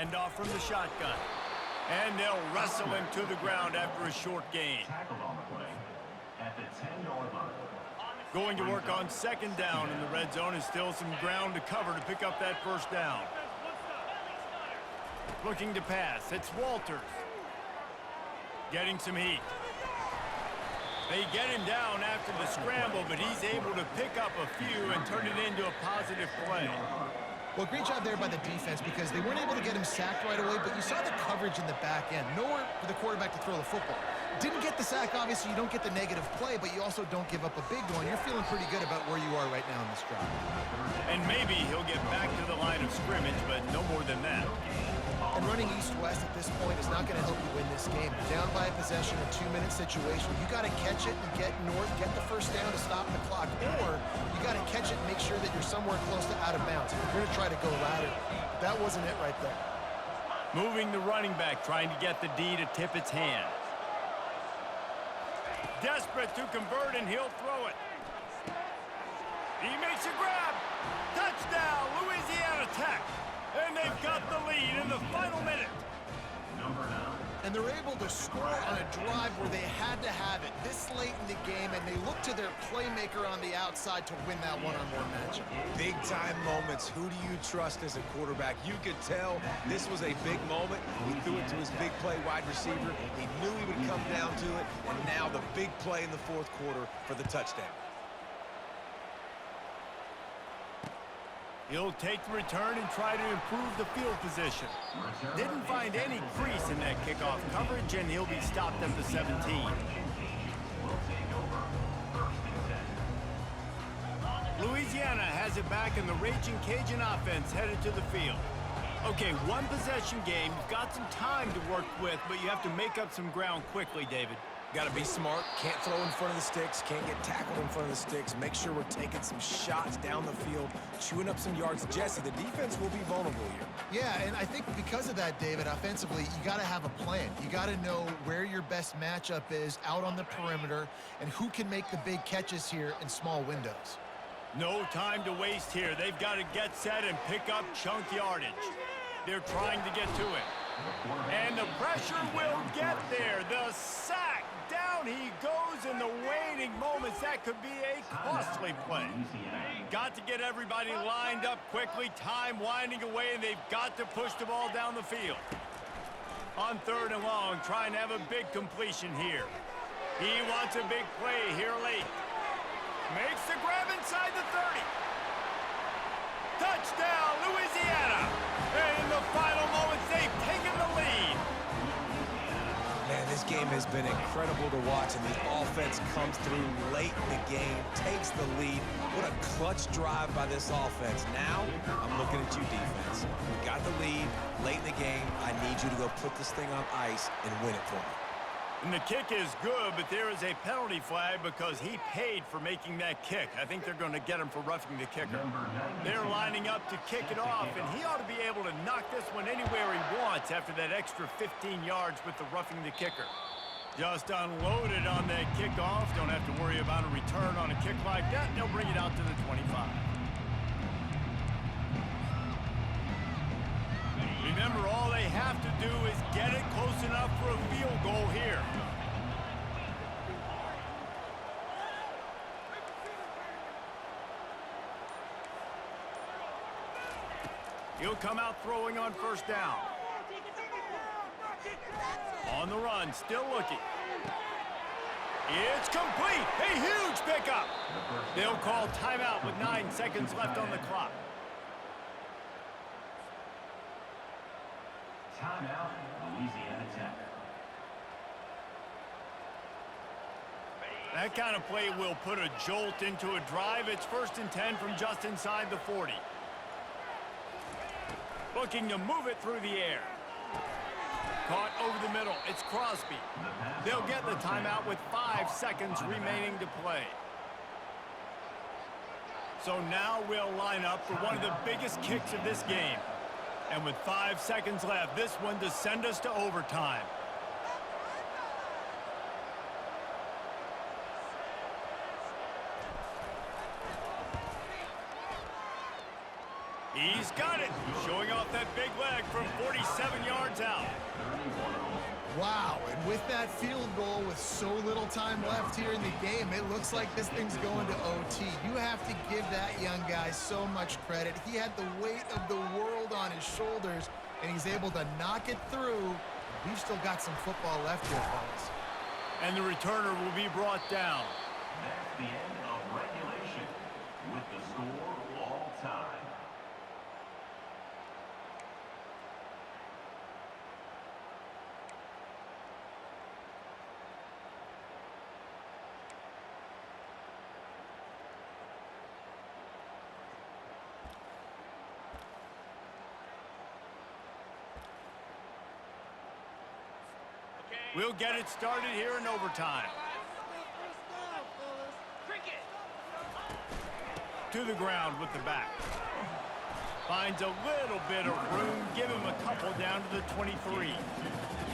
Handoff from the shotgun. And they'll wrestle him to the ground after a short gain. Going to work on second down, and the red zone is still some ground to cover to pick up that first down. Looking to pass, it's Walters. Getting some heat. They get him down after the scramble, but he's able to pick up a few and turn it into a positive play. Well, great job there by the defense because they weren't able to get him sacked right away, but you saw the coverage in the back end. Nowhere for the quarterback to throw the football. Didn't get the sack, obviously. You don't get the negative play, but you also don't give up a big one. You're feeling pretty good about where you are right now in this drive. And maybe he'll get back to the line of scrimmage, but no more than that. And running east-west at this point is not going to help you win this game. Down by a possession, a 2-minute situation. You got to catch it and get north, get the first down to stop the clock. Or you got to catch it and make sure that you're somewhere close to out of bounds. If you're going to try to go lateral, that wasn't it right there. Moving the running back, trying to get the D to tip its hand. Desperate to convert, and he'll throw it. He makes a grab. Touchdown, Louisiana Tech. And they've got the lead in the final minute. And they're able to score on a drive where they had to have it this late in the game, and they look to their playmaker on the outside to win that one-on-one matchup. Big-time moments. Who do you trust as a quarterback? You could tell this was a big moment. He threw it to his big play wide receiver. He knew he would come down to it, and now the big play in the fourth quarter for the touchdown. He'll take the return and try to improve the field position. Didn't find any crease in that kickoff coverage, and he'll be stopped at the 17. Louisiana has it back, and the Raging Cajun offense headed to the field. Okay, one possession game. You've got some time to work with, but you have to make up some ground quickly, David. Got to be smart. Can't throw in front of the sticks. Can't get tackled in front of the sticks. Make sure we're taking some shots down the field, chewing up some yards. Jesse, the defense will be vulnerable here. Yeah, and I think because of that, David, offensively, you got to have a plan. You got to know where your best matchup is out on the perimeter and who can make the big catches here in small windows. No time to waste here. They've got to get set and pick up chunk yardage. They're trying to get to it. And the pressure will get there. The sack. Down he goes in the waiting moments. That could be a costly play. Got to get everybody lined up quickly. Time winding away, and they've got to push the ball down the field. On third and long, trying to have a big completion here. He wants a big play here late. Makes the grab inside the 30. Touchdown, Louisiana. And in the final moments, they've taken the lead. Man, this game has been incredible to watch, and the offense comes through late in the game, takes the lead. What a clutch drive by this offense. Now, I'm looking at you, defense. We got the lead late in the game. I need you to go put this thing on ice and win it for me. And the kick is good, but there is a penalty flag because he paid for making that kick. I think they're going to get him for roughing the kicker. They're lining up to kick it off, and he ought to be able to knock this one anywhere he wants after that extra 15 yards with the roughing the kicker. Just unloaded on that kickoff. Don't have to worry about a return on a kick like that. They'll bring it out to the 25. Remember, all they have to do is get it close enough for a field goal here. He'll come out throwing on first down. On the run, still looking. It's complete. A huge pickup. They'll call timeout with 9 seconds left on the clock. Timeout, Louisiana Tech. That kind of play will put a jolt into a drive. It's 1st and 10 from just inside the 40. Looking to move it through the air. Caught over the middle. It's Crosby. They'll get the timeout with 5 seconds remaining to play. So now we'll line up for one of the biggest kicks of this game. And with 5 seconds left, this one to send us to overtime. He's got it. Showing off that big leg from 47 yards out. Wow, and with that field goal with so little time left here in the game, it looks like this thing's going to OT. You have to give that young guy so much credit. He had the weight of the world on his shoulders, and he's able to knock it through. We've still got some football left here, fellas. And the returner will be brought down. That's the end of regulation with the score all time. We'll get it started here in overtime. To the ground with the back. Finds a little bit of room. Give him a couple down to the 23.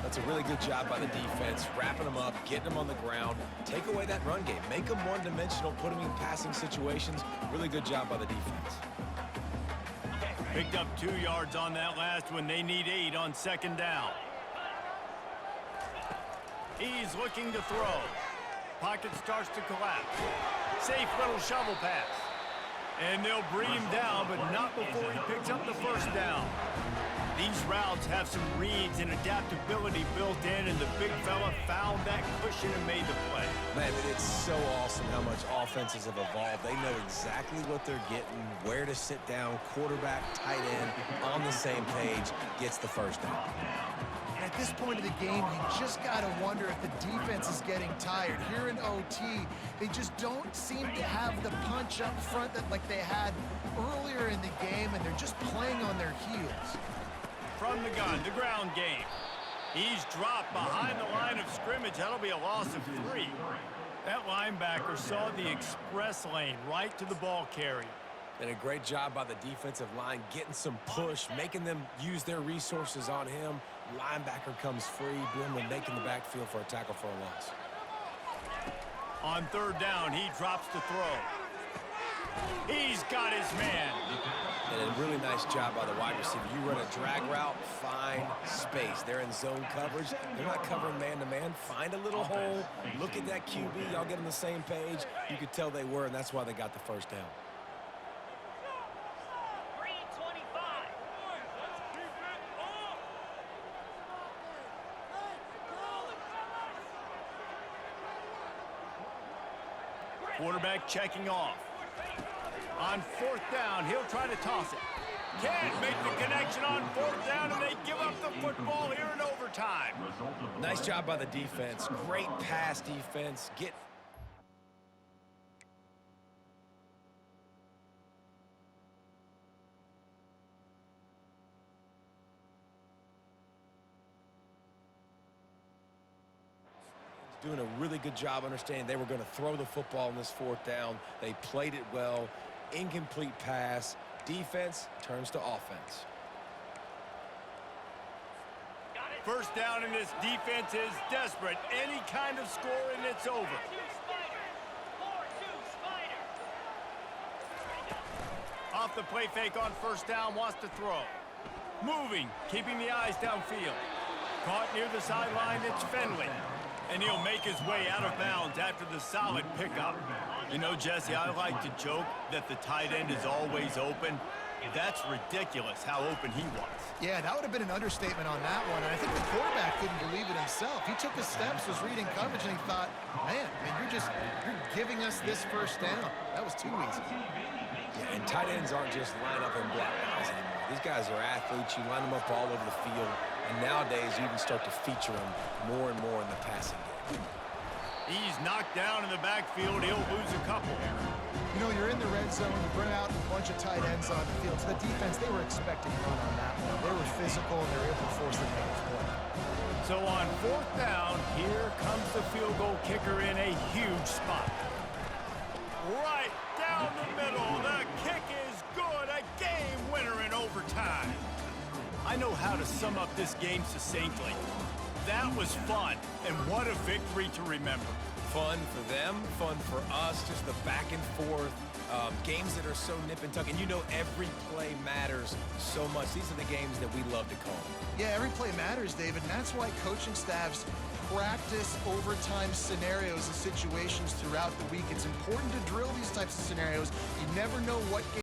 That's a really good job by the defense, wrapping them up, getting them on the ground. Take away that run game. Make them one-dimensional, put them in passing situations. Really good job by the defense. Picked up 2 yards on that last one. They need 8 on second down. He's looking to throw. Pocket starts to collapse. Safe little shovel pass. And they'll bring him down, but not before he picks up the first down. These routes have some reads and adaptability built in, and the big fella found that cushion and made the play. Man, it's so awesome how much offenses have evolved. They know exactly what they're getting, where to sit down, quarterback, tight end, on the same page, gets the first down. At this point of the game, you just got to wonder if the defense is getting tired. Here in OT, they just don't seem to have the punch up front that like they had earlier in the game, and they're just playing on their heels. From the gun, the ground game. He's dropped behind the line of scrimmage. That'll be a loss of 3. That linebacker saw the express lane right to the ball carrier. And a great job by the defensive line, getting some push, making them use their resources on him. Linebacker comes free, Blumlin making the backfield for a tackle for a loss. On third down, he drops to throw. He's got his man. And a really nice job by the wide receiver. You run a drag route, find space. They're in zone coverage. They're not covering man-to-man. Find a little hole. Look at that QB. Y'all get on the same page. You could tell they were, and that's why they got the first down. Quarterback checking off. On fourth down, he'll try to toss it. Can't make the connection on fourth down, and they give up the football here in overtime. Nice job by the defense. Great pass defense. Doing a really good job understanding they were going to throw the football in this fourth down. They played it well. Incomplete pass. Defense turns to offense. First down, and this defense is desperate. Any kind of score, and it's over. Off the play fake on first down, wants to throw. Moving, keeping the eyes downfield. Caught near the sideline, it's Finley. And he'll make his way out of bounds after the solid pickup. You know, Jesse, I like to joke that the tight end is always open. That's ridiculous how open he was. Yeah, that would have been an understatement on that one. And I think the quarterback couldn't believe it himself. He took his steps, was reading coverage, and he thought, man, you're giving us this first down. That was too easy. Yeah, and tight ends aren't just line up and block guys anymore. These guys are athletes. You line them up all over the field. And nowadays, you even start to feature them more and more in the passing game. He's knocked down in the backfield. He'll lose a couple. You know, you're in the red zone. You bring out a bunch of tight ends on the field. To the defense, they were expecting run on that one. They were physical, and they were able to force the negative play. So on fourth down, here comes the field goal kicker in a huge spot. Right down the middle. The kick is good. A game winner in overtime. I know how to sum up this game succinctly. That was fun, and what a victory to remember. Fun for them, fun for us, just the back and forth, games that are so nip and tuck. And you know every play matters so much. These are the games that we love to call. Yeah, every play matters, David, and that's why coaching staffs practice overtime scenarios and situations throughout the week. It's important to drill these types of scenarios. You never know what game